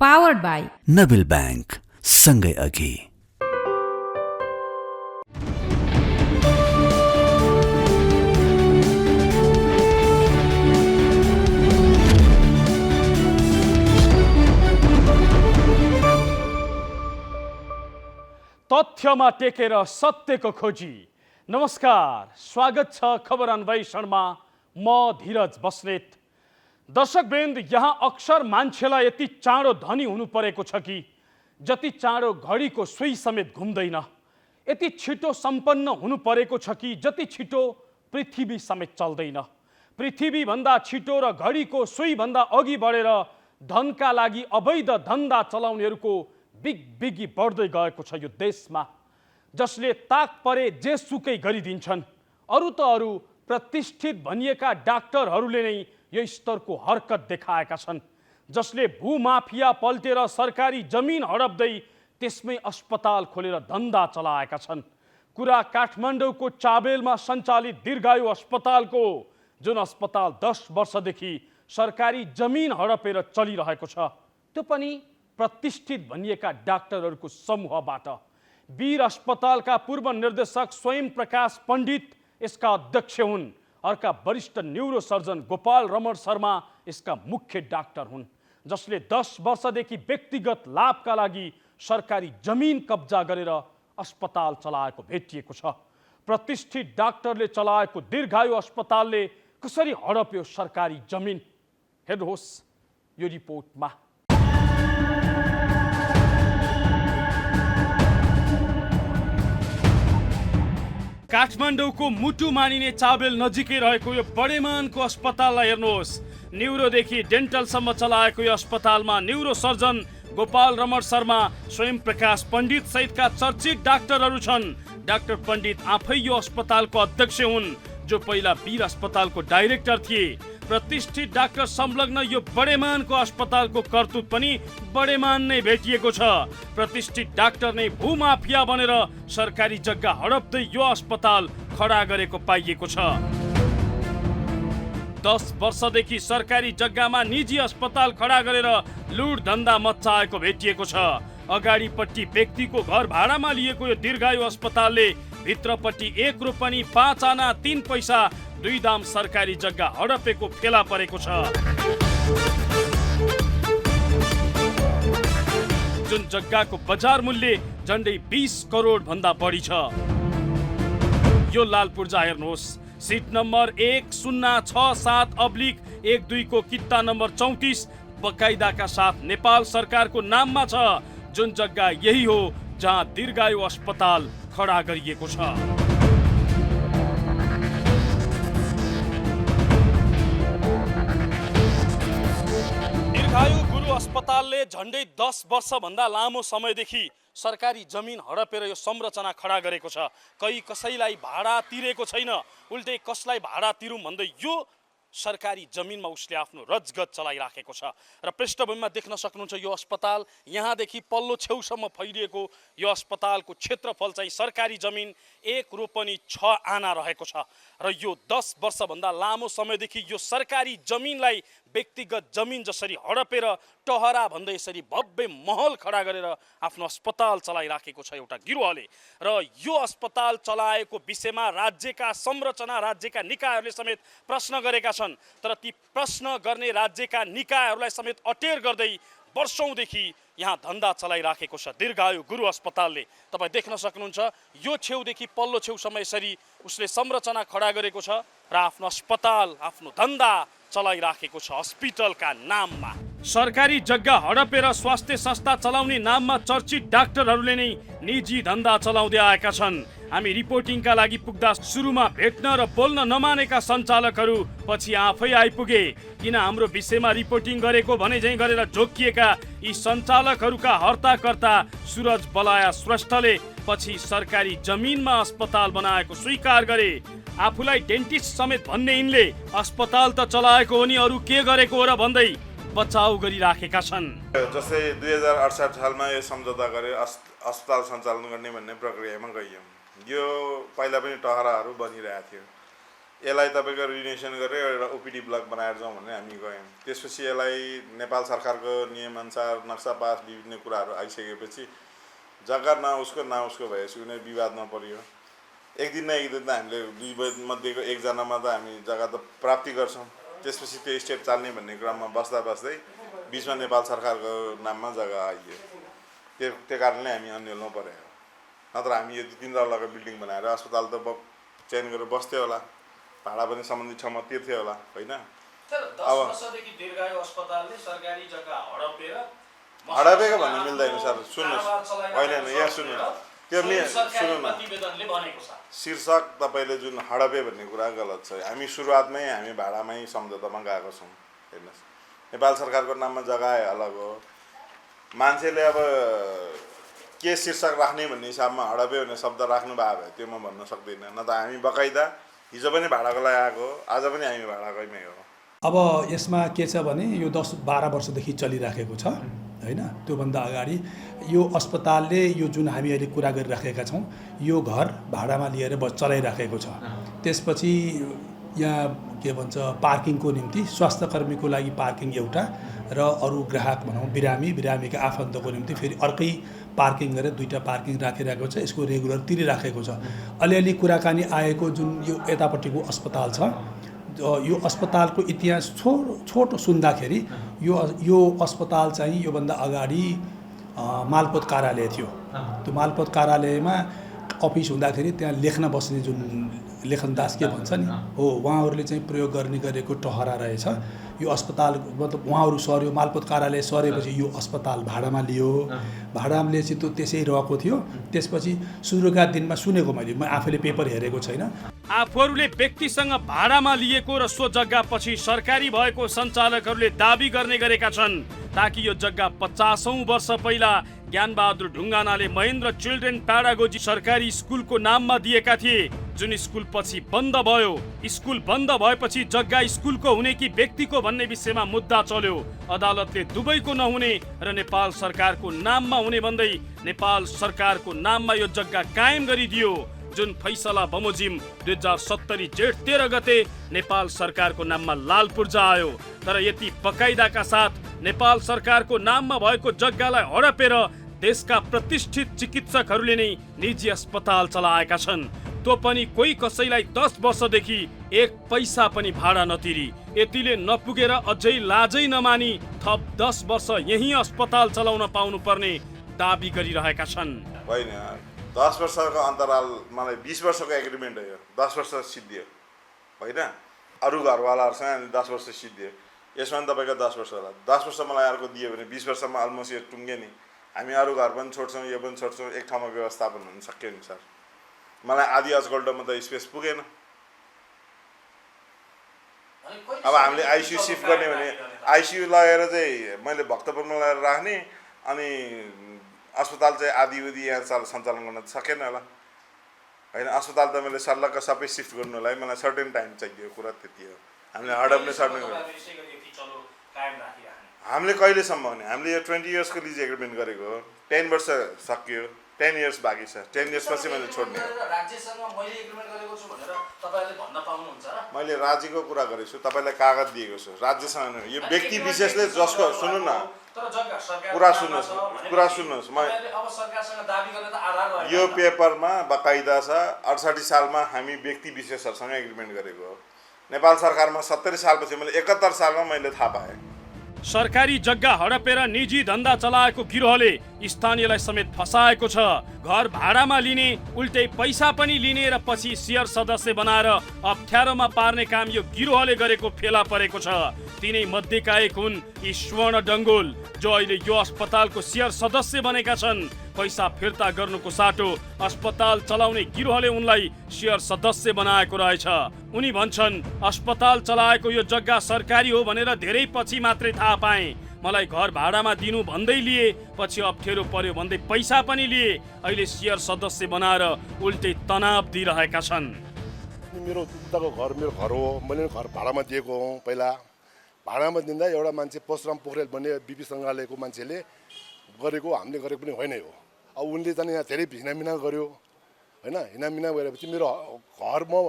Powered by Nabil bank, सँगै अघि। तथ्यमा टेकेर सत्यको खोजी। नमस्कार, स्वागत छ खबर अन्वेषणमा। म धीरज बस्नेत। दर्शकवृन्द, यहाँ अक्सर मान्छेलाई यति चाँडो धनी हुनु परेको छ कि जति चाँडो घडीको सुई समेत घुम्दैन, यति छिटो सम्पन्न हुनु परेको छ कि जति छिटो पृथ्वी समेत चल्दैन। पृथ्वीभन्दा छिटो र घडीको सुईभन्दा अघि बढेर धनका लागि अवैध धन्दा चलाउनेहरूको बिगबिगी बढ्दै गएको छ यो देशमा, जसले ताक परे जेसुकै गरिदिन्छन्। अरू त अरू, प्रतिष्ठित भनिएका डाक्टरहरूले नै यो स्तरको हरकत देखाएका छन्, जसले भूमाफिया पल्टेर सरकारी जमिन हडप्दै त्यसमै अस्पताल खोलेर धन्दा चलाएका छन्। कुरा काठमाडौँको चाबेलमा सञ्चालित दीर्घायु अस्पतालको, जुन अस्पताल 10 वर्षदेखि सरकारी जमिन हडपेर चलिरहेको छ, त्यो पनि प्रतिष्ठित भनिएका डाक्टरहरूको समूहबाट। वीर अस्पतालका पूर्व निर्देशक स्वयं प्रकाश पण्डित यसका अध्यक्ष हुन्। अर्का वरिष्ठ न्यूरोसर्जन गोपाल रमण शर्मा यसका मुख्य डाक्टर हुन्, जसले 10 वर्षदेखि व्यक्तिगत लाभका लागि सरकारी जमिन कब्जा गरेर अस्पताल चलाएको भेटिएको छ। प्रतिष्ठित डाक्टरले चलाएको दीर्घायु अस्पतालले कसरी हडप्यो सरकारी जमिन, हेर्नुहोस् यो रिपोर्टमा। काठमाडौँको मुटु मानिने चाबेल नजिकै रहेको यो बडेमानको अस्पताललाई हेर्नुहोस्। न्युरोदेखि डेन्टलसम्म चलाएको यो अस्पतालमा न्युरोसर्जन गोपाल रमण शर्मा, स्वयं प्रकाश पण्डित सहितका चर्चित डाक्टरहरू छन्। डाक्टर पण्डित आफै यो अस्पतालको अध्यक्ष हुन्, जो पहिला वीर अस्पतालको डाइरेक्टर थिए। प्रतिष्ठित डाक्टर संलग्न यो बडेमानको अस्पतालको करतुत पनि बडेमान नै भेटिएको छ। प्रतिष्ठित डाक्टर नै भूमाफिया बनेर सरकारी जग्गा हडप्दै यो अस्पताल खडा गरेको पाइएको छ। 10 वर्षदेखि सरकारी जग्गामा निजी अस्पताल खडा गरेर लुट धन्दा मच्चाएको भेटिएको छ। अगाडिपट्टि व्यक्तिको घर भाडामा लिएको यो दीर्घायु अस्पतालले भित्रपट्टि 1 रोपनी 5 आना 3 पैसा 2 दाम सरकारी जग्गा हडपेको फेला परेको छ, जुन जग्गाको बजार मूल्य झन्डै 20 करोड भन्दा बढी छ। यो लाल पूर्जा हेर्नुहोस्। सिट नम्बर 1067/12 को किता नम्बर 34 बकाइदाका साथ नेपाल सरकारको नाममा छ, जुन जग्गा यही हो जहाँ दीर्घायु अस्पताल खडा गरिएको छ। दीर्घायु गुरु अस्पतालले झन्डै 10 वर्षभन्दा लामो समयदेखि सरकारी जमिन हडपेर यो संरचना खडा गरेको छ। कसैलाई भाडा तिरेको छैन, उल्टै कसलाई भाडा तिरौँ भन्दै यो सरकारी जमिनमा उसले आफ्नो रजगत चलाइराखेको छ। र पृष्ठभूमिमा देख्न सक्नुहुन्छ यो अस्पताल यहाँदेखि पल्लो छेउसम्म फैलिएको यो अस्पतालको क्षेत्रफल चाहिँ सरकारी जमिन 1 रोपनी 6 आना रहेको छ। र यो 10 वर्षभन्दा लामो समयदेखि यो सरकारी जमिनलाई व्यक्तिगत जमिन जसरी हडपेर टहरा भन्दै यसरी भव्य महल खडा गरेर आफ्नो अस्पताल चलाइराखेको छ एउटा गिरोहले। र यो अस्पताल चलाएको विषयमा राज्यका संरचना, राज्यका निकायहरूले समेत प्रश्न गरेका छन्, तर ती प्रश्न गर्ने राज्यका निकायहरूलाई समेत अटेर गर्दै वर्षौंदेखि यहाँ धन्दा चलाइराखेको छ दीर्घायु गुरु अस्पतालले। तपाईँ देख्न सक्नुहुन्छ यो छेउदेखि पल्लो छेउसम्म यसरी उसले संरचना खडा गरेको छ र आफ्नो अस्पताल, आफ्नो धन्दा चलाइराखेको छ हस्पिटलका नाममा। सरकारी जग्गा हडपेर स्वास्थ्य संस्था चलाउने नाममा चर्चित डाक्टरहरूले नै निजी धन्दा चलाउँदै आएका छन्। हामी रिपोर्टिङका लागि पुग्दा सुरुमा भेट्न र बोल्न नमानेका सञ्चालकहरू पछि आफै आइपुगे। किन हाम्रो विषयमा रिपोर्टिङ गरेको भने झैँ गरेर झोकिएका यी सञ्चालकहरूका हर्ताकर्ता सुरज बलाया श्रेष्ठले पछि सरकारी जमिनमा अस्पताल बनाएको स्वीकार गरे। आफूलाई डेन्टिस्ट समेत भन्ने यिनले अस्पताल त चलाएको हो नि, अरू के गरेको हो र भन्दै बचाउ गरिराखेका छन्। जस्तै 2068 सालमा यो सम्झौता गरे अस्पताल सञ्चालन गर्ने भन्ने प्रक्रियामा गइयो। यो पहिला पनि टहराहरू बनिरहेको थियो। यसलाई तपाईँको रिनेसन गरेर एउटा ओपिडी ब्लक बनाएर जाउँ भन्ने हामी गयौँ। त्यसपछि यसलाई नेपाल सरकारको नियमअनुसार नक्सा पास विभिन्न कुराहरू आइसकेपछि जग्गा न उसको भएपछि उनीहरू विवादमा पऱ्यो। एक दिन न एक दिन त हामीले दुई मध्येको एकजनामा त हामी जग्गा त प्राप्ति गर्छौँ। त्यसपछि त्यो स्टेप चाल्ने भन्ने क्रममा बस्दा बस्दै बिचमा नेपाल सरकारको नाममा जग्गा आइयो। त्यो कारणले हामी अन्यलमा पऱ्यो। नत्र हामी यो 2-3 तलाको बिल्डिङ बनाएर अस्पताल त चयन गरेर बस्थ्यो होला, भाडा पनि सम्बन्धित ठाउँमा तिर्थ्यो होला, होइन? अब 10 वर्षदेखि दीर्घायु अस्पतालले सरकारी जग्गा हडपेको भन्नु मिल्दैन सर। सुन्नुहोस्, होइन यहाँ सुन्नु, त्यो सुन्नु न, प्रतिवेदनले भनेको छ शीर्षक तपाईँले जुन हडपे भन्ने कुरा गलत छ। हामी सुरुवातमै हामी भाडामै सम्झौतामा गएको छौँ। हेर्नुहोस्, नेपाल सरकारको नाममा जग्गा आयो अलग हो। मान्छेले अब के शीर्षक राख्ने भन्ने हिसाबमा हडपे भन्ने शब्द राख्नु भएको भए त्यो म भन्न सक्दिनँ। न त हामी बकाइदा हिजो पनि भाडाको लागि आएको, आज पनि हामी भाडाकैमै हो। अब यसमा के छ भने यो 10-12 वर्षदेखि चलिराखेको छ, होइन? त्योभन्दा अगाडि यो अस्पतालले यो जुन हामी अहिले कुरा गरिराखेका छौँ यो घर भाडामा लिएर चलाइराखेको छ। त्यसपछि यहाँ के भन्छ पार्किङको निम्ति स्वास्थ्यकर्मीको लागि पार्किङ एउटा र अरू ग्राहक भनौँ बिरामीका आफन्तको निम्ति फेरि अर्कै पार्किङ गरेर 2टा पार्किङ राखिरहेको छ। यसको रेगुलर तिरिराखेको छ। अलिअलि कुराकानी आएको जुन यो यतापट्टिको अस्पताल छ, यो अस्पतालको इतिहास छोटो सुन्दाखेरि यो अस्पताल चाहिँ योभन्दा अगाडि मालपोत कार्यालय थियो। त्यो मालपोत कार्यालयमा अफिस हुँदाखेरि त्यहाँ लेख्न बस्ने जुन लेखनदास के भन्छ नि हो, उहाँहरूले चाहिँ प्रयोग गरेको टहरा रहेछ। यो अस्पताल मतलब उहाँहरू सर्यो, मालपोत कार्यालय सरेपछि यो अस्पताल भाडामा लियो। भाडामा लिएपछि त्यो त्यसै रहेको थियो। त्यसपछि सुरुका दिनमा सुनेको म आफैले पेपर हेरेको छैन। आफूहरूले व्यक्तिसँग भाडामा लिएको र सो जग्गा पछि सरकारी भएको सञ्चालकहरूले दाबी गर्ने गरेका छन् ताकि यो जग्गा 50औं वर्ष पहिला ज्ञानबहादुर ढुङ्गानाले महेन्द्र चिल्ड्रेन प्याडागोजी सरकारी स्कुलको नाममा दिएका थिए, जुन स्कुल पछि बन्द भयो। स्कुल बन्द भएपछि जग्गा स्कुलको हुने कि व्यक्तिको भन्ने विषयमा मुद्दा चल्यो। अदालतले दुवैको नहुने र नेपाल सरकारको नाममा हुने भन्दै नेपाल सरकारको नाममा यो जग्गा कायम गरिदियो, जुन फैसला बमोजिम 2070 जेठ 13 गते नेपाल सरकारको नाममा लाल पूर्जा आयो। तर यति बकाइदाका साथ नेपाल सरकारको नाममा भएको जग्गालाई हडपेर देशका प्रतिष्ठित चिकित्सकहरूले नै निजी अस्पताल चलाएका छन्। त्यो पनि कोही कसैलाई 10 वर्षदेखि 1 पैसा पनि भाडा नतिरी। यतिले नपुगेर अझै लाजै नमानी थप 10 वर्ष यही अस्पताल चलाउन पाउनु पर्ने दाबी गरिरहेका छन्। होइन, 10 वर्षको अन्तराल, मलाई 20 वर्षको एग्रिमेन्ट हो यो। 10 वर्ष सिद्धियो, होइन? अरू घरवालाहरूसँग 10 वर्ष सिद्धियो। यसमा पनि तपाईँको 10 वर्ष होला। 10 वर्ष मलाई अर्को दियो भने 20 वर्षमा अलमोस्ट यो टुङ्गे नि। हामी अरू घर पनि छोड्छौँ, यो पनि छोड्छौँ, एक ठाउँमा व्यवस्थापन हुन सक्यो नि सर। मलाई आधी अजगल्टोमा त स्पेस पुगेन। अब हामीले आइसियु सिफ्ट गर्ने भने आइसियु लगेर चाहिँ मैले भक्तपुरमा लगेर राख्ने, अनि अस्पताल चाहिँ आधी उधी यहाँ सञ्चालन गर्न सकेन होला, होइन? अस्पताल त मैले सर्लक्क सबै सिफ्ट गर्नुलाई मलाई सर्टेन टाइम चाहियो। कुरा त्यति हो। हामीले हडप्ने सर्टेन हामीले कहिलेसम्म भने हामीले यो 20 इयर्सको लिज एग्रिमेन्ट गरेको हो। 10 वर्ष सक्यो, 10 इयर्स बाँकी छ। 10 इयर्स पछि मैले छोड्ने हो। मैले राज्यको कुरा गरेको छु, तपाईँलाई कागज दिएको छु। राज्यसँग यो व्यक्ति विशेषले जसको सुन्नु न, कुरा सुन्नुहोस्, म यो पेपरमा बकाइदा छ। 68 सालमा हामी व्यक्ति विशेषहरूसँग एग्रिमेन्ट गरेको हो। नेपाल सरकारमा 70 सालपछि मैले 71 सालमा मैले थाहा पाएँ। सरकारी जग्गा हडपेर निजी धन्दा चलाएको गिरोहले स्थानीयलाई समेत फसाएको छ। घर भाडामा लिने, उल्टै पैसा पनि लिने र पछि शेयर सदस्य बनाएर अप्ठ्यारोमा पार्ने काम यो गिरोहले गरेको फेला परेको छ। तिनै मध्येका एक हुन् यी स्वर्ण डङ्गोल, जो अहिले यो अस्पतालको शेयर सदस्य बनेका छन्। पैसा फिर्ता गर्नुको साटो अस्पताल चलाउने गिरोहले उनलाई शेयर सदस्य बनाएको रहेछ। उनी भन्छन् अस्पताल चलाएको यो जग्गा सरकारी हो भनेर धेरै पछि मात्रै थाहा पाएँ। मलाई घर भाडामा दिनु भन्दै लिए, पछि अप्ठ्यारो पर्यो भन्दै पैसा पनि लिए। अहिले शेयर सदस्य बनाएर उल्टै तनाव दिइरहेका छन्। मेरो उताको घर मेरो घर हो, मैले घर भाडामा दिएको हो। पहिला भाडामा दिँदा एउटा मान्छे परशुराम पोखरेल भन्ने बिपी सङ्ग्रहालयको मान्छेले गरेको, हामीले गरेको पनि होइन हो। अब उनले चाहिँ यहाँ धेरै हिनामिना गर्यो, होइन? हिनामिना गरेपछि मेरो घर म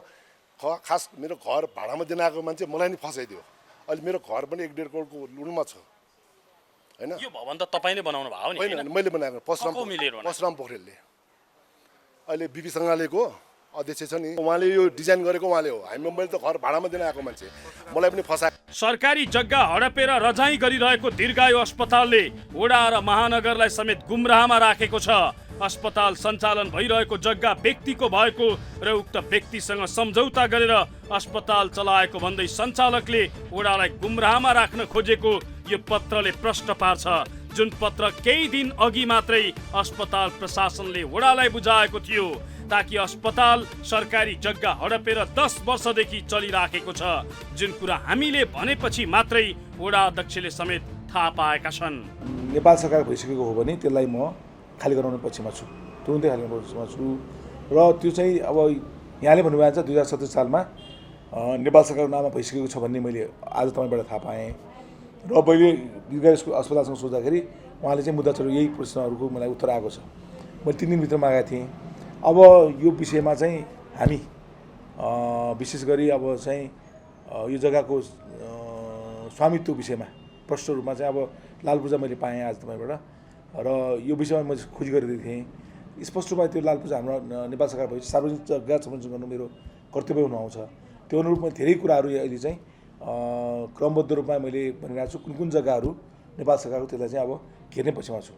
खास मेरो घर भाडामा दिन आएको मान्छे मलाई नि फसाइदियो। अहिले मेरो घर पनि 1.5 करोडको लुनमा छ हैन। यो भवन त तपाईले बनाउनु भयो नि? होइन, मैले बनाएको परशुराम पोखरेलले। अहिले बिपी सङ्गालेको अध्यक्ष छ नि, उहाँले यो डिजाइन गरेको उहाँले हो। मैले त घर भाडामा दिन आएको मान्छे, मलाई पनि फसाए। सरकारी जग्गा हडपेर रजाई गरिरहेको दीर्घायु अस्पतालले वडा र महानगरलाई समेत गुमराहमा राखेको छ। अस्पताल सञ्चालन भइरहेको जग्गा व्यक्तिको भएको र उक्त व्यक्तिसँग सम्झौता गरेर अस्पताल चलाएको भन्दै सञ्चालकले वडालाई गुमराहमा राख्न खोजेको यो पत्रले प्रश्न पार्छ, जुन पत्र केही दिन अघि मात्रै अस्पताल प्रशासनले वडालाई बुझाएको थियो ताकि अस्पताल सरकारी जग्गा हडपेर 10 वर्षदेखि चलिराखेको छ, जुन कुरा हामीले भनेपछि मात्रै वडा अध्यक्षले समेत थाहा पाएका छन्। नेपाल सरकार भइसकेको हो भने त्यसलाई म खाली गराउने पक्षमा छु, तुरुन्तै खाली गराउने पक्षमा छु। र त्यो चाहिँ अब यहाँले भन्नुभएको छ 2017 सालमा नेपाल सरकारको नाममा भइसकेको छ भन्ने मैले आज तपाईँबाट थाहा पाएँ। र मैले दीर्घायु अस्पतालसँग सोच्दाखेरि उहाँले चाहिँ मुद्दा चल्यो यही प्रश्नहरूको मलाई उत्तर आएको छ। मैले 3 दिनभित्र मागेको थिएँ। अब यो विषयमा चाहिँ हामी विशेष गरी अब चाहिँ यो जग्गाको स्वामित्व विषयमा प्रष्ट रूपमा चाहिँ अब लालपूजा मैले पाएँ आज तपाईँबाट, र यो विषयमा मैले खोजी गरिदिएको थिएँ। स्पष्ट रूपमा त्यो लालपूजा हाम्रो नेपाल सरकार भएपछि सार्वजनिक जग्गा संरक्षण गर्नु मेरो कर्तव्य हुन आउँछ। त्यो अनुरूपमा धेरै कुराहरू अहिले चाहिँ क्रमबद्ध रूपमा मैले भनिरहेको छु, कुन कुन जग्गाहरू नेपाल सरकारको त्यसलाई चाहिँ अब घेर्ने पक्षमा छु।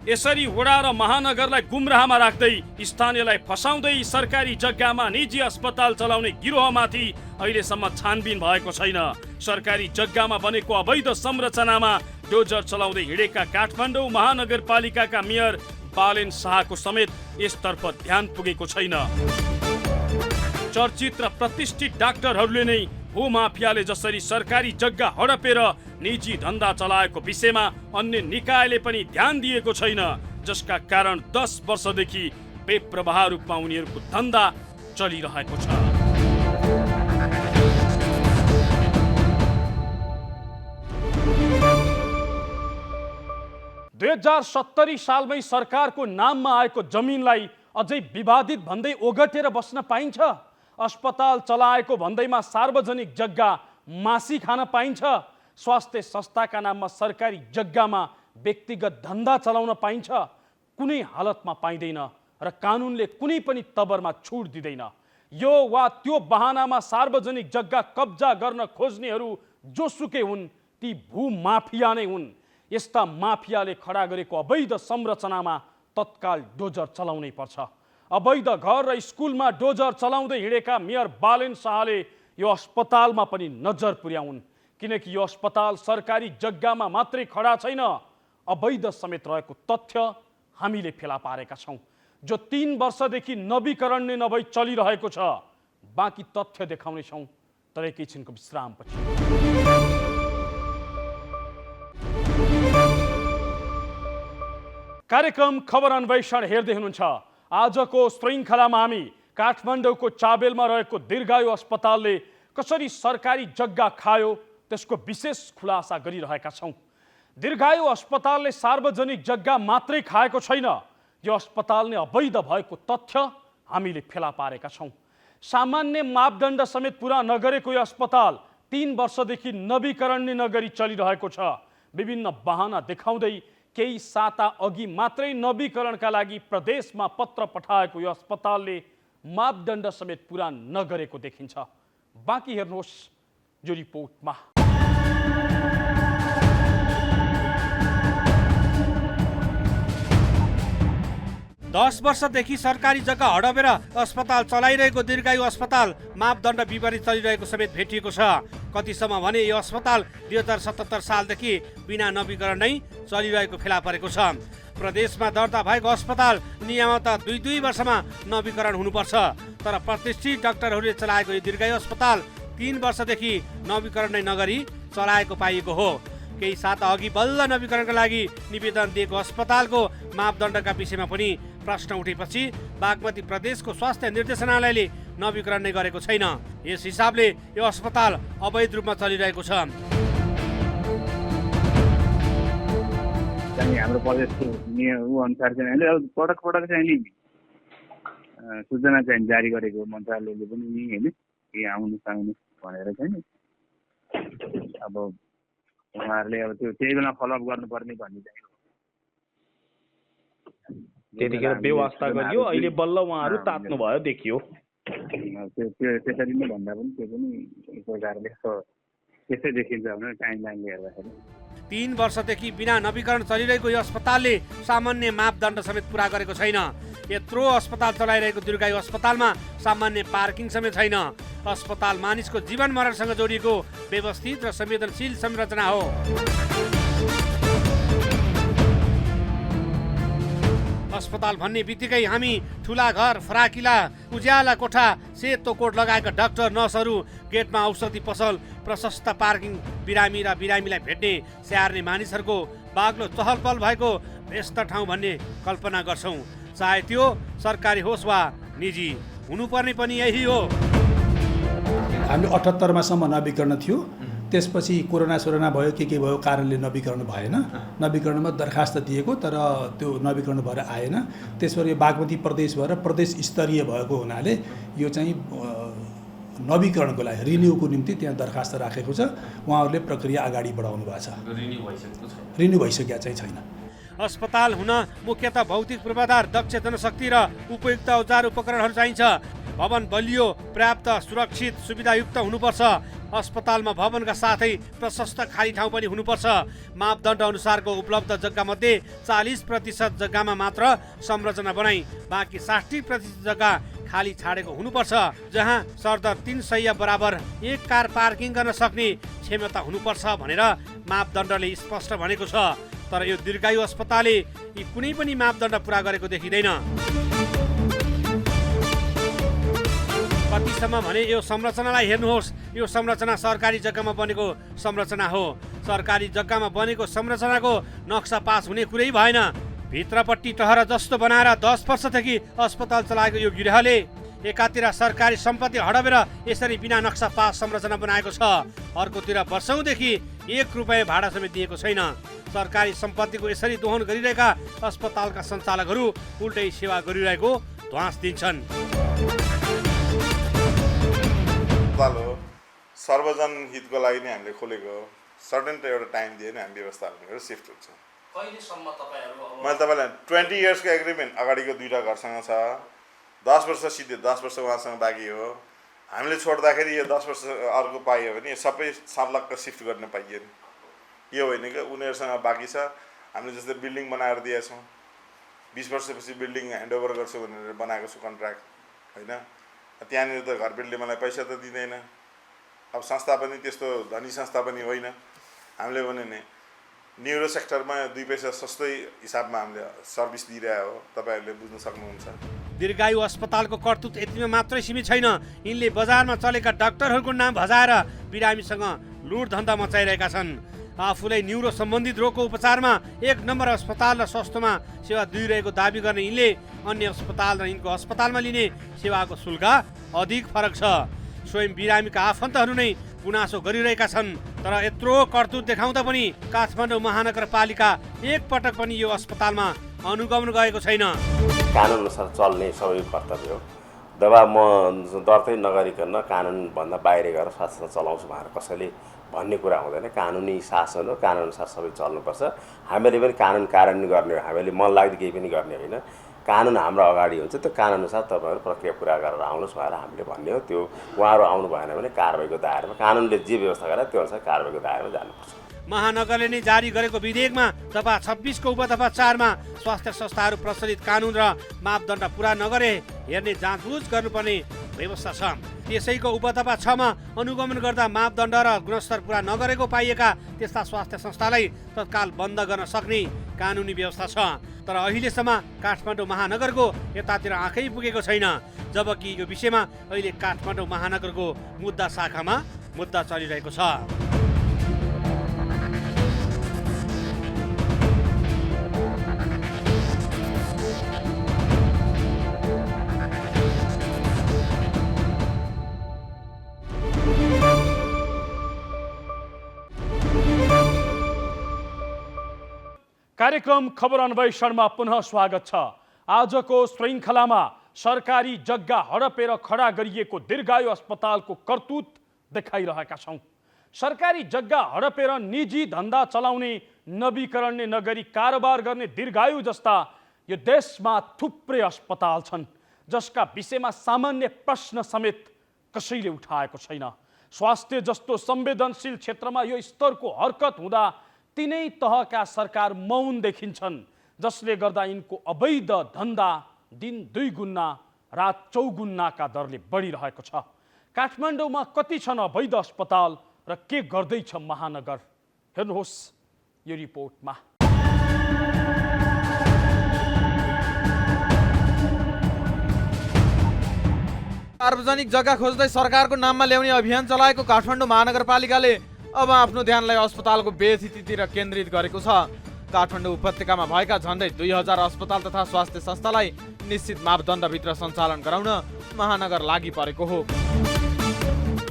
यसरी वडा र महानगरलाई गुमराहमा राख्दै स्थानीयलाई फसाउँदै सरकारी जग्गामा निजी अस्पताल चलाउने गिरोहमाथि अहिलेसम्म छानबिन भएको छैन। सरकारी जग्गामा बनेको अवैध संरचनामा डोजर चलाउँदै हिँडेका काठमाडौँ महानगरपालिकाका मेयर बालेन शाहको समेत यसतर्फ ध्यान पुगेको छैन। चर्चित र प्रतिष्ठित डाक्टरहरूले नै भूमाफियाले जसरी सरकारी जग्गा हडपेर निजी धन्दा चलाएको विषयमा अन्य निकायले पनि ध्यान दिएको छैन, जसका कारण 10 वर्षदेखि बेप्रवाह रूपमा उनीहरूको धन्दा चलिरहेको छ। 2070 सालमै सरकारको नाममा आएको जमिनलाई अझै विवादित भन्दै ओगटेर बस्न पाइन्छ? अस्पताल चलाएको भन्दैमा सार्वजनिक जग्गा मासी खान पाइन्छ? स्वास्थ्य संस्थाका नाममा सरकारी जग्गामा व्यक्तिगत धन्दा चलाउन पाइन्छ? कुनै हालतमा पाइँदैन र कानुनले कुनै पनि तबरमा छुट दिँदैन। यो वा त्यो बहानामा सार्वजनिक जग्गा कब्जा गर्न खोज्नेहरू जोसुकै हुन्, ती भूमाफिया नै हुन्। यस्ता माफियाले खडा गरेको अवैध संरचनामा तत्काल डोजर चलाउनै पर्छ। अवैध घर र स्कुलमा डोजर चलाउँदै हिँडेका मेयर बालेन शाहले यो अस्पतालमा पनि नजर पुर्याउन्, किनकि यो अस्पताल सरकारी जग्गामा मात्रै खडा छैन, अवैध समेत रहेको तथ्य हामीले फेला पारेका छौँ, जो 3 वर्षदेखि नवीकरण नै नभई चलिरहेको छ। बाँकी तथ्य देखाउने छौँ तर एकैछिनको विश्रामपछि। कार्यक्रम खबर अन्वेषण हेर्दै हुनुहुन्छ। आजको श्रृङ्खलामा हामी काठमाडौँको चाबेलमा रहेको दीर्घायु अस्पतालले कसरी सरकारी जग्गा खायो त्यसको विशेष खुलासा गरिरहेका छौँ। दीर्घायु अस्पतालले सार्वजनिक जग्गा मात्रै खाएको छैन, यो अस्पताल नै अवैध भएको तथ्य हामीले फेला पारेका छौँ। सामान्य मापदण्ड समेत पुरा नगरेको यो अस्पताल 3 वर्षदेखि नवीकरण नै नगरी चलिरहेको छ। विभिन्न बहाना देखाउँदै केही साता अघि मात्रै नवीकरणका लागि प्रदेशमा पत्र पठाएको यो अस्पतालले मापदण्ड समेत पुरा नगरेको देखिन्छ। बाँकी हेर्नुहोस् यो रिपोर्टमा। 10 वर्षदेखि सरकारी जग्गा हडपेर अस्पताल चलाइरहेको दीर्घायु अस्पताल मापदण्ड विपरीत चलिरहेको समेत भेटिएको छ। कतिसम्म भने यो अस्पताल 2077 सालदेखि बिना नवीकरण नै चलिरहेको फेला परेको छ। प्रदेशमा दर्ता भएको अस्पताल नियमतः 2 वर्षमा नवीकरण हुनुपर्छ, तर प्रतिष्ठित डाक्टरहरूले चलाएको यो दीर्घायु अस्पताल 3 वर्षदेखि नवीकरण नै नगरी चलाएको पाइएको हो। केही साता अघि बल्ल नवीकरणका लागि निवेदन दिएको अस्पतालको मापदण्डका विषयमा पनि प्रश्न उठेपछि बागमती प्रदेशको स्वास्थ्य निर्देशनालयले नवीकरण नै गरेको छैन। यस हिसाबले यो अस्पताल अवैध रूपमा चलिरहेको छ। हाम्रो प्रदेशको नियम अनुसार चाहिँ अहिले पटक चाहिँ नि सूचना चाहिँ जारी गरेको मन्त्रालयले पनि नि हैन कि आउनु भनेर चाहिँ नि अब उहाँहरूले अब त्यही बेला फलोअप गर्नुपर्ने भन्ने चाहिँ त्यतिखेर व्यवस्था गरियो, अहिले बल्ल उहाँहरू तात्नु भयो देखियो। त्यसरी नै भन्दा पनि त्यो पनि एक प्रकारले त्यसै देखिन्छ भने टाइमलाइनले हेर्दाखेरि 3 वर्षदेखि बिना नवीकरण चलिरहेको यो अस्पतालले सामान्य मापदण्ड समेत पुरा गरेको छैन। यत्रो अस्पताल चलाइरहेको दीर्घायु अस्पतालमा सामान्य पार्किङ समेत छैन। अस्पताल मानिसको जीवन मरणसँग जोडिएको व्यवस्थित र संवेदनशील संरचना हो। अस्पताल भन्ने बित्तिकै हामी ठुला घर, फराकिला, उज्याला कोठा, सेतो कोट लगाएका डाक्टर, नर्सहरू, गेटमा औषधि पसल, प्रशस्त पार्किङ, बिरामी र बिरामीलाई भेट्ने स्याहार्ने मानिसहरूको बाक्लो चहल पहल भएको व्यस्त ठाउँ भन्ने कल्पना गर्छौँ। चाहे त्यो सरकारी होस् वा निजी, हुनुपर्ने पनि यही हो। हामीले 78 सम्म नवीकरण थियो। त्यसपछि कोरोना भयो के भयो कारणले नवीकरण भएन। नवीकरणमा दरखास्त दिएको तर त्यो नवीकरण भएर आएन। त्यसपछि बागमती प्रदेश भएर प्रदेश स्तरीय भएको हुनाले यो चाहिँ नवीकरणको लागि रिन्युको निम्ति त्यहाँ दरखास्त राखेको छ। उहाँहरूले प्रक्रिया अगाडि बढाउनु भएको छ। रिन्यु भइसकेको चाहिँ छैन। अस्पताल हुन मुख्यतः भौतिक पूर्वाधार, दक्ष जनशक्ति र उपयुक्त औजार उपकरणहरू चाहिन्छ। भवन बलियो, पर्याप्त, सुरक्षित, सुविधायुक्त हुनुपर्छ। अस्पतालमा भवनका साथै प्रशस्त खाली ठाउँ पनि हुनुपर्छ। मापदण्ड अनुसारको उपलब्ध जग्गामध्ये 40% जग्गामा मात्र संरचना बनाई बाँकी 60% जग्गा खाली छाडेको हुनुपर्छ। जहाँ सरदर 3 शैय्या बराबर 1 कार पार्किङ गर्न सक्ने क्षमता हुनुपर्छ भनेर मापदण्डले स्पष्ट भनेको छ। तर यो दीर्घायु अस्पतालले यी कुनै पनि मापदण्ड पुरा गरेको देखिँदैन। कतिसम्म भने यो संरचनालाई हेर्नुहोस्, यो संरचना सरकारी जग्गामा बनेको संरचना हो। सरकारी जग्गामा बनेको संरचनाको नक्सा पास हुने कुरै भएन। भित्रपट्टि टहरा जस्तो बनाएर 10 वर्षदेखि अस्पताल चलाएको यो गिरहले एकातिर सरकारी सम्पत्ति हडपेर यसरी बिना नक्सा पास संरचना बनाएको छ, अर्कोतिर वर्षौंदेखि 1 रुपैयाँ भाडा समेत दिएको छैन। सरकारी सम्पत्तिको यसरी दोहन गरिरहेका अस्पतालका सञ्चालकहरू उल्टै सेवा गरिरहेको ध्वास दिन्छन्। अस्पताल हो, सर्वजन हितको लागि नै हामीले खोलेको। सर्टेन एउटा टाइम दिए नै हामी व्यवस्थापन गरेर सिफ्ट हुन्छ। कहिलेसम्म तपाईँहरू मैले तपाईँलाई 20 इयर्सको एग्रिमेन्ट अगाडिको 2टा घरसँग छ। 10 वर्ष सिधै 10 वर्ष उहाँसँग बाँकी हो। हामीले छोड्दाखेरि यो 10 वर्ष अर्को पाइयो भने सबै सर्लक्क सिफ्ट गर्न पाइएन। यो होइन कि उनीहरूसँग बाँकी छ। हामीले जस्तै बिल्डिङ बनाएर दिएछौँ, 20 वर्षपछि बिल्डिङ ह्यान्डओभर गर्छु भनेर बनाएको छु कन्ट्र्याक्ट, होइन? त्यहाँनिर त घर बिल्डिङ मलाई पैसा त दिँदैन। अब संस्था पनि त्यस्तो धनी संस्था पनि होइन। हामीले भने नि न्युरो सेक्टरमा 2 पैसा सस्तै हिसाबमा हामीले सर्भिस दिइरहेको हो। तपाईँहरूले बुझ्न सक्नुहुन्छ। दीर्घायु अस्पतालको कर्तुत यतिमा मात्रै सीमित छैन। यिनले बजारमा चलेका डाक्टरहरूको नाम भजाएर बिरामीसँग लुट धन्दा मचाइरहेका छन्। आफूलाई न्युरो सम्बन्धित रोगको उपचारमा 1 नम्बर अस्पताल र सस्तोमा सेवा दिइरहेको दाबी गर्ने यिनले अन्य अस्पताल र यिनको अस्पतालमा लिने सेवाको शुल्क अधिक फरक छ। स्वयं बिरामीका आफन्तहरू नै गुनासो गरिरहेका छन्। तर यत्रो कर्तुत देखाउँदा पनि काठमाडौँ महानगरपालिका एक पटक पनि यो अस्पतालमा अनुगमन गरेको छैन। कानुन अनुसार चल्ने सबैको कर्तव्य हो। दबाब म दर्तै नगरिकन कानुनभन्दा बाहिर गएर शासन चलाउँछु भनेर कसैले भन्ने कुरा हुँदैन। कानुनी शासन हो, कानुन अनुसार सबै चल्नुपर्छ। हामीले पनि कानुन कार्यान्वयन गर्ने हो, हामीले मन लाग्दो केही पनि गर्ने होइन। कानुन हाम्रो अगाडि हुन्छ, त्यो कानुन अनुसार तपाईँहरू प्रक्रिया पुरा गरेर आउनुहोस् भनेर हामीले भन्ने हो। त्यो उहाँहरू आउनु भएन भने कारबाहीको दायरामा कानुनले जे व्यवस्था गरे त्यो अनुसार कारबाहीको दायरामा जानुपर्छ। महानगरले नै जारी गरेको विधेयकमा दफा 26 को उपदफा 4 मा स्वास्थ्य संस्थाहरू प्रचलित कानुन र मापदण्ड पुरा नगरे हेर्ने जाँचबुझ गर्नुपर्ने व्यवस्था छ। त्यसैको उपदफा 6 मा अनुगमन गर्दा मापदण्ड र गुणस्तर पुरा नगरेको पाइएका त्यस्ता स्वास्थ्य संस्थालाई तत्काल बन्द गर्न सक्ने कानुनी व्यवस्था छ। तर अहिलेसम्म काठमाडौँ महानगरको यतातिर आँखै पुगेको छैन। जबकि यो विषयमा अहिले काठमाडौँ महानगरको मुद्दा शाखामा मुद्दा चलिरहेको छ। कार्यक्रम खबर अन्वेषणमा पुनः स्वागत छ। आजको श्रृङ्खलामा सरकारी जग्गा हडपेर खडा गरिएको दीर्घायु अस्पतालको करतुत देखाइरहेका छौँ। सरकारी जग्गा हडपेर निजी धन्दा चलाउने, नवीकरणले नगरी कारोबार गर्ने दीर्घायु जस्ता यो देशमा थुप्रै अस्पताल छन् जसका विषयमा सामान्य प्रश्न समेत कसैले उठाएको छैन। स्वास्थ्य जस्तो संवेदनशील क्षेत्रमा यो स्तरको हरकत हुँदा तिनै तहका सरकार मौन देखिन्छन्, जसले गर्दा यिनको अवैध धन्दा दिन 2 गुणा रात 4 गुणाका दरले बढिरहेको छ। काठमाडौँमा कति छन् अवैध अस्पताल र के गर्दैछ महानगर? हेर्नुहोस् यो रिपोर्टमा। सार्वजनिक जग्गा खोज्दै सरकारको नाममा ल्याउने अभियान चलाएको काठमाडौँ महानगरपालिकाले अब आफ्नो ध्यानलाई अस्पतालको बेस्थितितिर केन्द्रित गरेको छ। काठमाडौँ उपत्यकामा भएका झन्डै 2000 अस्पताल तथा स्वास्थ्य संस्थालाई निश्चित मापदण्डभित्र सञ्चालन गराउन महानगर लागि परेको हो।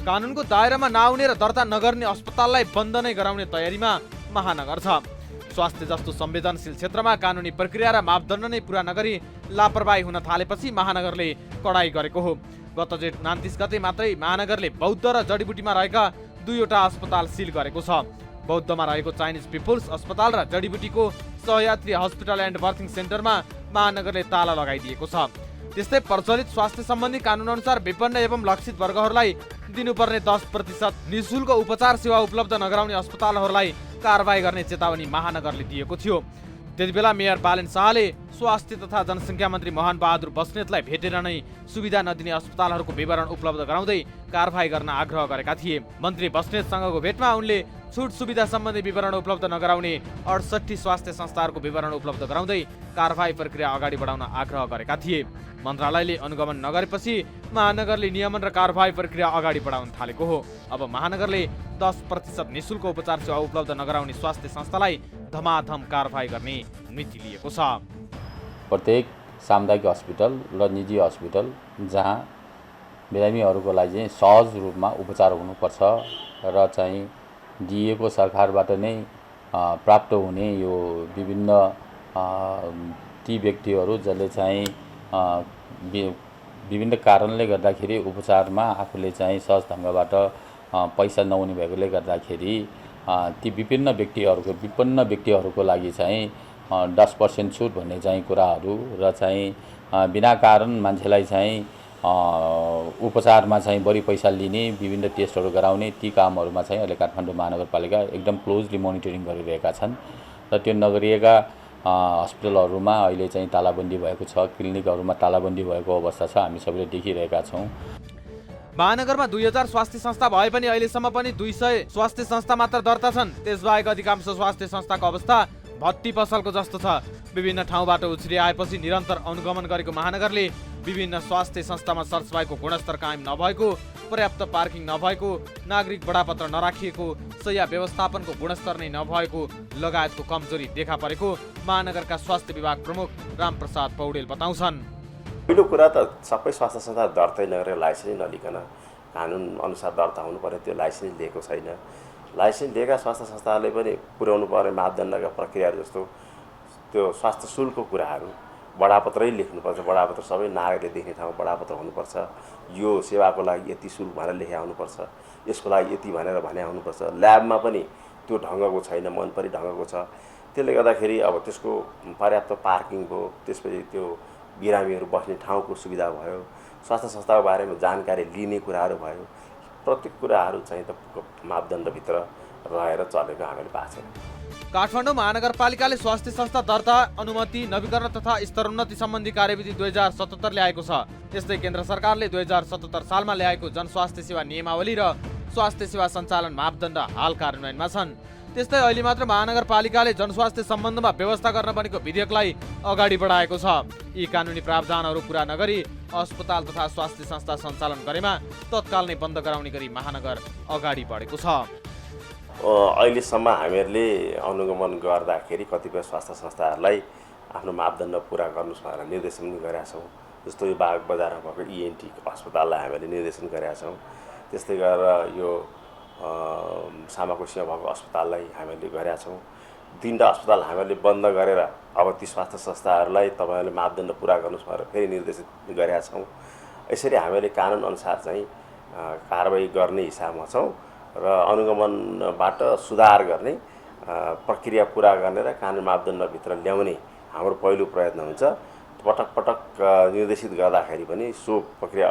कानुनको दायरामा नआउने र दर्ता नगर्ने अस्पताललाई बन्द नै गराउने तयारीमा महानगर छ। स्वास्थ्य जस्तो संवेदनशील क्षेत्रमा कानुनी प्रक्रिया र मापदण्ड नै पुरा नगरी लापरवाही हुन थालेपछि महानगरले कडाई गरेको हो। गत जेठ 29 गते मात्रै महानगरले बौद्ध र जडीबुटीमा रहेका 2वटा अस्पताल सिल गरेको छ। बौद्धमा रहेको चाइनिज पिपुल्स अस्पताल र जडीबुटीको सहयात्री हस्पिटल एन्ड बर्थिङ सेन्टरमा महानगरले ताला लगाइदिएको छ। त्यस्तै प्रचलित स्वास्थ्य सम्बन्धी कानुन अनुसार विपन्न एवं लक्षित वर्गहरूलाई दिनुपर्ने 10% निःशुल्क उपचार सेवा उपलब्ध नगराउने अस्पतालहरूलाई कारबाही गर्ने चेतावनी महानगरले दिएको थियो। त्यतिबेला मेयर बालेन शाहले स्वास्थ्य तथा जनसङ्ख्या मन्त्री मोहन बहादुर बस्नेतलाई भेटेर नै सुविधा नदिने अस्पतालहरूको विवरण उपलब्ध गराउँदै कारबाही गर्न आग्रह गरेका थिए। मन्त्री बस्नेतसँगको भेटमा उनले छुट सुविधा सम्बन्धी विवरण उपलब्ध नगराउने 68 स्वास्थ्य संस्थाहरूको विवरण उपलब्ध गराउँदै कारबाही प्रक्रिया अगाडि बढाउन आग्रह गरेका थिए। मन्त्रालयले अनुगमन नगरेपछि महानगरले नियमन र कारबाही प्रक्रिया अगाडि बढाउन थालेको हो। अब महानगरले 10% निःशुल्क उपचार सेवा उपलब्ध नगराउने स्वास्थ्य संस्थालाई धमाधम कारबाही गर्ने नीति लिएको छ। प्रत्येक सामुदायिक हस्पिटल र निजी हस्पिटल जहाँ बिरामीहरूको लागि चाहिँ सहज रूपमा उपचार हुनुपर्छ र चाहिँ दिएको सरकारबाट नै प्राप्त हुने यो विभिन्न ती व्यक्तिहरू जसले चाहिँ विभिन्न कारणले गर्दाखेरि उपचारमा आफूले चाहिँ सहज ढङ्गबाट पैसा नहुने भएकोले गर्दाखेरि ती विपन्न व्यक्तिहरूको लागि चाहिँ 10% छुट भन्ने चाहिँ कुराहरू र चाहिँ बिना कारण मान्छेलाई चाहिँ उपचारमा चाहिँ बढी पैसा लिने, विभिन्न टेस्टहरू गराउने ती कामहरूमा चाहिँ अहिले काठमाडौँ महानगरपालिका एकदम क्लोजली मोनिटरिङ गरिरहेका छन् र त्यो नगरिएका हस्पिटलहरूमा अहिले चाहिँ तालाबन्दी भएको छ, क्लिनिकहरूमा तालाबन्दी भएको अवस्था छ, हामी सबैले देखिरहेका छौँ। महानगरमा 2000 स्वास्थ्य संस्था भए पनि अहिलेसम्म पनि 200 स्वास्थ्य संस्था मात्र दर्ता छन्। त्यसबाहेक अधिकांश स्वास्थ्य संस्थाको अवस्था भत्ती पसलको जस्तो छ। विभिन्न ठाउँबाट उछिरी आएपछि निरन्तर अनुगमन गरेको महानगरले विभिन्न स्वास्थ्य संस्थामा सरसफाइको गुणस्तर कायम नभएको, पर्याप्त पार्किङ नभएको, नागरिक बडापत्र नराखिएको, शय्या व्यवस्थापनको गुणस्तर नै नभएको लगायतको कमजोरी देखा परेको महानगरका स्वास्थ्य विभाग प्रमुख रामप्रसाद पौडेल बताउँछन्। पहिलो कुरा त सबै स्वास्थ्य संस्था दर्तै नगरेर लाइसेन्स नलिकन कानुन अनुसार दर्ता हुनु पर्यो, त्यो लाइसेन्स लिएको छैन। लाइसेन्स लिएका स्वास्थ्य संस्थाहरूले पनि पुर्याउनु पर्ने मापदण्डका प्रक्रियाहरू जस्तो त्यो स्वास्थ्य शुल्कको कुराहरू बडापत्रै लेख्नुपर्छ। बडापत्र सबै नागरिकले देख्ने ठाउँमा बडापत्र हुनुपर्छ। यो सेवाको लागि यति शुल्क भनेर लेख्या हुनुपर्छ, यसको लागि यति भनेर भन्या हुनुपर्छ। ल्याबमा पनि त्यो ढङ्गको छैन, मनपरी ढङ्गको छ। त्यसले गर्दाखेरि अब त्यसको पर्याप्त पार्किङ भयो, त्यसपछि त्यो बिरामीहरू बस्ने ठाउँको सुविधा भयो, स्वास्थ्य संस्थाको बारेमा जानकारी लिने कुराहरू भयो। प्रत्येक कुराहरू चाहिँ त मापदण्डभित्र रहेर चलेको हामीले पाएको छैन। काठमाडौँ महानगरपालिकाले स्वास्थ्य संस्था दर्ता, अनुमति, नवीकरण तथा स्तरोन्नति सम्बन्धी कार्यविधि 2077 ल्याएको छ। त्यस्तै केन्द्र सरकारले 2077 सालमा ल्याएको जनस्वास्थ्य सेवा नियमावली र स्वास्थ्य सेवा सञ्चालन मापदण्ड हाल कार्यान्वयनमा छन्। त्यस्तै अहिले मात्र महानगरपालिकाले जनस्वास्थ्य सम्बन्धमा व्यवस्था गर्न बनेको विधेयकलाई अगाडि बढाएको छ। यी कानुनी प्रावधानहरू पुरा नगरी अस्पताल तथा स्वास्थ्य संस्था सञ्चालन गरेमा तत्काल नै बन्द गराउने गरी महानगर अगाडि बढेको छ। अहिलेसम्म हामीहरूले अनुगमन गर्दाखेरि कतिपय स्वास्थ्य संस्थाहरूलाई आफ्नो मापदण्ड पुरा गर्नुहोस् भनेर निर्देशन गरेका छौँ। जस्तो यो बाग बजारमा भएको ENT अस्पताललाई हामीले निर्देशन गरेका छौँ। त्यस्तै गरेर यो सामाकोसीमा भएको अस्पताललाई हामीले गरेका छौँ। 3वटा अस्पताल हामीले बन्द गरेर अब ती स्वास्थ्य संस्थाहरूलाई तपाईँहरूले मापदण्ड पुरा गर्नुहोस् भनेर फेरि निर्देशित गरेका छौँ। यसरी हामीले कानुनअनुसार चाहिँ कारबाही गर्ने हिसाबमा छौँ र अनुगमनबाट सुधार गर्ने प्रक्रिया पुरा गर्ने र कानुन मापदण्डभित्र ल्याउने हाम्रो पहिलो प्रयत्न हुन्छ। पटक पटक निर्देशित गर्दाखेरि पनि सो प्रक्रिया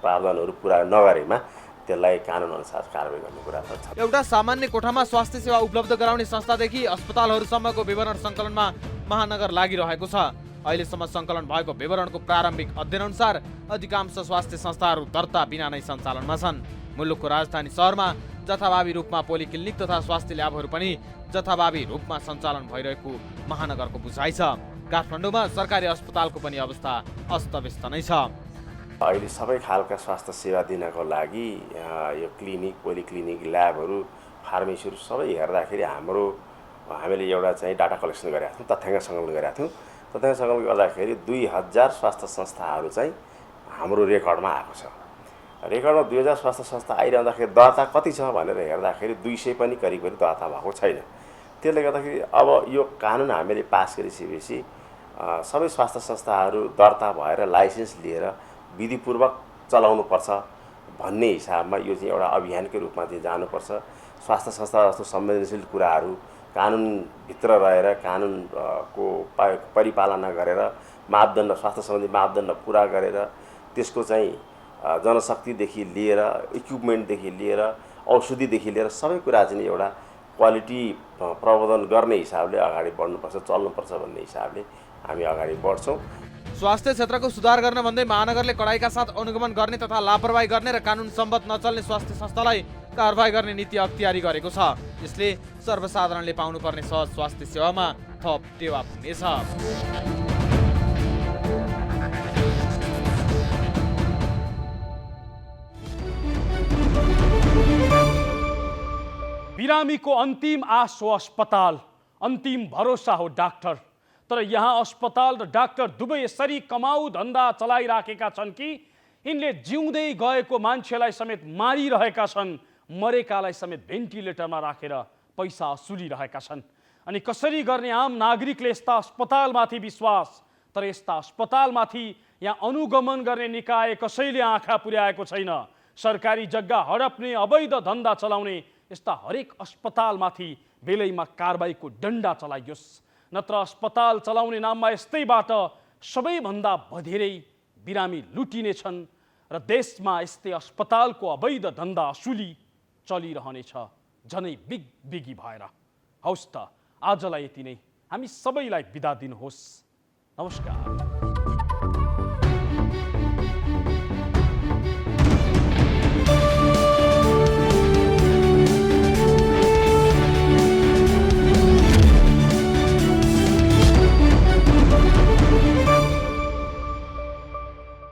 प्रावधानहरू पुरा नगरेमा त्यसलाई कानुनअनुसार कारबाही गर्ने कुरा छ। एउटा सामान्य कोठामा स्वास्थ्य सेवा उपलब्ध गराउने संस्थादेखि अस्पतालहरूसम्मको विवरण सङ्कलनमा महानगर लागिरहेको छ। अहिलेसम्म सङ्कलन भएको विवरणको प्रारम्भिक अध्ययनअनुसार अधिकांश स्वास्थ्य संस्थाहरू दर्ता बिना नै सञ्चालनमा छन्। मुलुकको राजधानी शहरमा जथाभावी रूपमा पोलिक्लिनिक तथा स्वास्थ्य ल्याबहरू पनि जथाभावी रूपमा सञ्चालन भइरहेको महानगरको बुझाइ छ। काठमाडौँमा सरकारी अस्पतालको पनि अवस्था अस्तव्यस्त नै छ। अहिले सबै खालका स्वास्थ्य सेवा दिनको लागि यो क्लिनिक, पोलिक्लिनिक, ल्याबहरू, फार्मेसीहरू सबै हेर्दाखेरि हामीले एउटा चाहिँ डाटा कलेक्सन गरेका थियौँ, तथ्याङ्क सङ्कलन गरेका थियौँ। तथ्याङ्क सङ्कलन गर्दाखेरि 2000 स्वास्थ्य संस्थाहरू चाहिँ हाम्रो रेकर्डमा आएको छ। रेकर्डमा 2000 स्वास्थ्य संस्था आइरहँदाखेरि दर्ता कति छ भनेर हेर्दाखेरि 200 पनि करिब दर्ता भएको छैन। त्यसले गर्दाखेरि अब यो कानुन हामीले पास गरिसकेपछि सबै स्वास्थ्य संस्थाहरू दर्ता भएर लाइसेन्स लिएर विधिपूर्वक चलाउनुपर्छ भन्ने हिसाबमा यो चाहिँ एउटा अभियानकै रूपमा चाहिँ जानुपर्छ। स्वास्थ्य संस्था जस्तो संवेदनशील कुराहरू कानुनभित्र रहेर कानुनको परिपालना गरेर मापदण्ड, स्वास्थ्य सम्बन्धी मापदण्ड पुरा गरेर त्यसको चाहिँ जनशक्तिदेखि लिएर इक्विपमेन्टदेखि लिएर औषधिदेखि लिएर सबै कुरा चाहिँ एउटा क्वालिटी प्रबन्धन गर्ने हिसाबले अगाडि बढ्नुपर्छ, चल्नुपर्छ भन्ने हिसाबले हामी अगाडि बढ्छौँ। स्वास्थ्य क्षेत्रको सुधार गर्न भन्दै महानगरले कडाइका साथ अनुगमन गर्ने तथा लापरवाही गर्ने र कानुन सम्बद्ध नचल्ने स्वास्थ्य संस्थालाई कारबाही गर्ने नीति अख्तियारी गरेको छ। यसले सर्वसाधारणले पाउनुपर्ने सहज स्वास्थ्य सेवामा थप टेवा पुग्नेछ। बिरामीको अन्तिम आश हो अस्पताल, अन्तिम भरोसा हो डाक्टर। तर यहाँ अस्पताल र डाक्टर दुवै यसरी कमाउ धन्दा चलाइराखेका छन् कि यिनले जिउँदै गएको मान्छेलाई समेत मारिरहेका छन्, मरेकालाई समेत भेन्टिलेटरमा राखेर पैसा असुलिरहेका छन्। अनि कसरी गर्ने आम नागरिकले यस्ता अस्पतालमाथि विश्वास? तर यस्ता अस्पतालमाथि यहाँ अनुगमन गर्ने निकाय कसैले आँखा पुर्याएको छैन। सरकारी जग्गा हडप्ने, अवैध धन्दा चलाउने यस्ता हरेक अस्पतालमाथि बेलैमा कारबाहीको डन्डा चलाइयोस्, नत्र अस्पताल चलाउने नाममा यस्तैबाट सबैभन्दा धेरै बिरामी लुटिनेछन् र देशमा यस्तै अस्पतालको अवैध धन्दा असुली चलिरहनेछ झनै बिगी भएर। हौस् त आजलाई यति नै, हामी सबैलाई बिदा दिनुहोस्। नमस्कार।